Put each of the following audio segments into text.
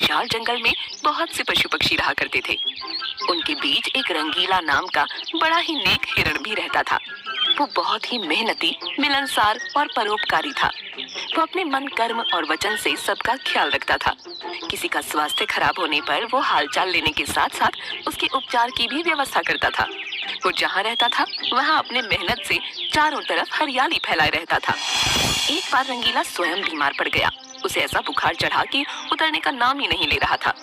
विशाल जंगल में बहुत से पशु पक्षी रहा करते थे। उनके बीच एक रंगीला नाम का बड़ा ही नेक हिरण भी रहता था। वो बहुत ही मेहनती, मिलनसार और परोपकारी था। वो अपने मन, कर्म और वचन से सबका ख्याल रखता था। किसी का स्वास्थ्य खराब होने पर वो हालचाल लेने के साथ साथ उसके उपचार की भी व्यवस्था करता था। वो जहाँ रहता था वहाँ अपने मेहनत से चारों तरफ हरियाली फैलाए रहता था। एक बार रंगीला स्वयं बीमार पड़ गया। उसे ऐसा बुखार चढ़ा कि उतरने का नाम ही नहीं ले रहा था।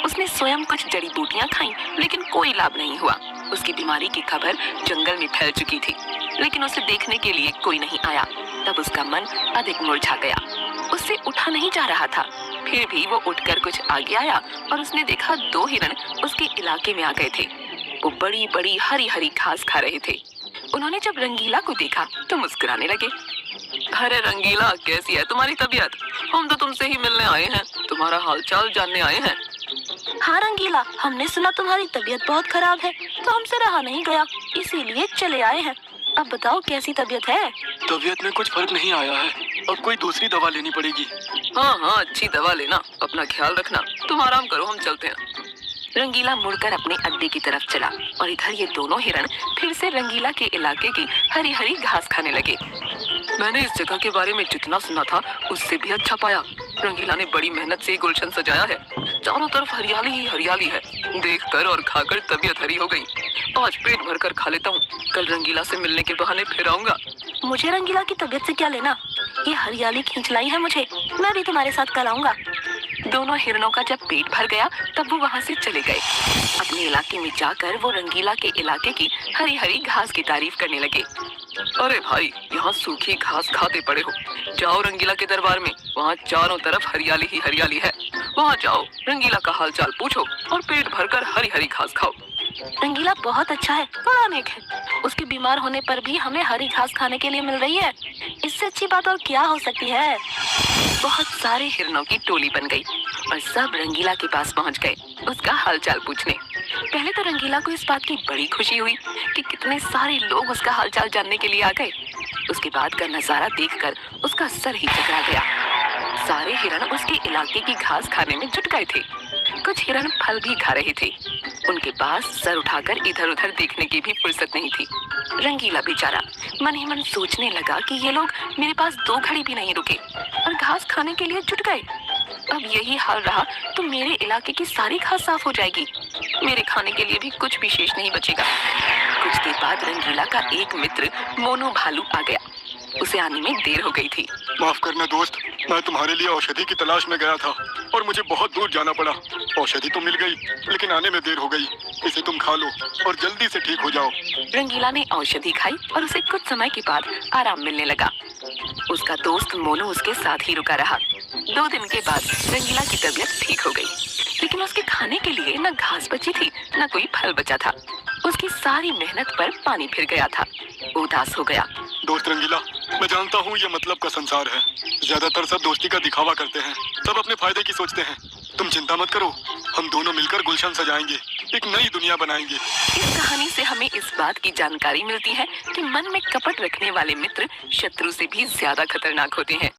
उसने स्वयं कुछ जड़ी बूटियां खाईं, लेकिन कोई लाभ नहीं हुआ। उसकी बीमारी की खबर जंगल में फैल चुकी थी, लेकिन उसे देखने के लिए कोई नहीं आया। तब उसका मन अधिक मुरझा गया। उससे उठा नहीं जा रहा था। फिर भी वो उठकर कुछ आगे आया और उसने देखा दो हिरण उसके इलाके में आ गए थे। वो बड़ी बड़ी हरी हरी घास खा रहे थे। उन्होंने जब रंगीला को देखा तो मुस्कुराने लगे। अरे रंगीला, कैसी है तुम्हारी तबीयत? हम तो तुमसे ही मिलने आए हैं, तुम्हारा हालचाल जानने आए हैं। हाँ रंगीला, हमने सुना तुम्हारी तबीयत बहुत खराब है, तो हमसे रहा नहीं गया, इसीलिए चले आए हैं। अब बताओ कैसी तबीयत है? तबीयत में कुछ फर्क नहीं आया है। अब कोई दूसरी दवा लेनी पड़ेगी। हाँ हाँ, अच्छी दवा लेना, अपना ख्याल रखना। तुम आराम करो, हम चलते हैं। रंगीला मुड़कर अपने अड्डे की तरफ चला और इधर ये दोनों हिरण फिर से रंगीला के इलाके की हरी हरी घास खाने लगे। मैंने इस जगह के बारे में जितना सुना था उससे भी अच्छा पाया। रंगीला ने बड़ी मेहनत से गुलशन सजाया है। चारों तरफ हरियाली ही हरियाली है। देखकर और खाकर तबीयत हरी हो गई। आज पेट भरकर खा लेता हूँ, कल रंगीला से मिलने के बहाने फिर आऊंगा। मुझे रंगीला की तबीयत से क्या लेना? ये हरियाली खींच लाई है मुझे। मैं भी तुम्हारे साथ कल आऊंगा। दोनों हिरणों का जब पेट भर गया तब वो वहाँ से चले गए। अपने इलाके में जाकर वो रंगीला के इलाके की हरी हरी घास की तारीफ करने लगे। अरे भाई, यहाँ सूखी घास खाते पड़े हो। जाओ रंगीला के दरबार में, वहाँ चारों तरफ हरियाली ही हरियाली है। वहाँ जाओ, रंगीला का हालचाल पूछो और पेट भरकर हरी हरी घास खाओ। रंगीला बहुत अच्छा है, बड़ा नेक है। उसके बीमार होने पर भी हमें हरी घास खाने के लिए मिल रही है। इससे अच्छी बात और क्या हो सकती है? बहुत सारे हिरणों की टोली बन गई और सब रंगीला के पास पहुँच गए उसका हालचाल पूछने। पहले तो रंगीला को इस बात की बड़ी खुशी हुई कि कितने सारे लोग उसका हालचाल जानने के लिए आ गए। उसके बाद का नजारा देखकर उसका सर ही चकरा गया। सारे हिरण उसके इलाके की घास खाने में जुट गए थे। कुछ हिरण फल भी खा रहे थे। उनके पास सर उठाकर इधर उधर देखने की भी फुर्सत नहीं थी। रंगीला बेचारा मन ही मन सोचने लगा कि ये लोग मेरे पास 2 घड़ी भी नहीं रुके और घास खाने के लिए जुट गए। अब यही हाल रहा तो मेरे इलाके की सारी घास साफ हो जाएगी। मेरे खाने के लिए भी कुछ भी शेष नहीं बचेगा। कुछ देर बाद रंगीला का एक मित्र मोनू भालू आ गया। उसे आने में देर हो गई थी। माफ करना दोस्त, मैं तुम्हारे लिए औषधि की तलाश में गया था और मुझे बहुत दूर जाना पड़ा। औषधि तो मिल गई, लेकिन आने में देर हो गई। इसे तुम खा लो और जल्दी से ठीक हो जाओ। रंगीला ने औषधि खाई और उसे कुछ समय के बाद आराम मिलने लगा। उसका दोस्त मोनू उसके साथ ही रुका रहा। 2 दिन के बाद रंगीला की तबीयत ठीक हो गई, लेकिन उसके खाने के लिए न घास बची थी न कोई फल बचा था। उसकी सारी मेहनत पर पानी फिर गया था। उदास हो गया। दोस्त रंगीला, मैं जानता हूँ ये मतलब का संसार है। ज्यादातर सब दोस्ती का दिखावा करते हैं, सब अपने फायदे की सोचते हैं। तुम चिंता मत करो, हम दोनों मिलकर गुलशन सजाएंगे, एक नई दुनिया बनाएंगे। इस कहानी से हमें इस बात की जानकारी मिलती है कि मन में कपट रखने वाले मित्र शत्रु से भी ज्यादा खतरनाक होते हैं।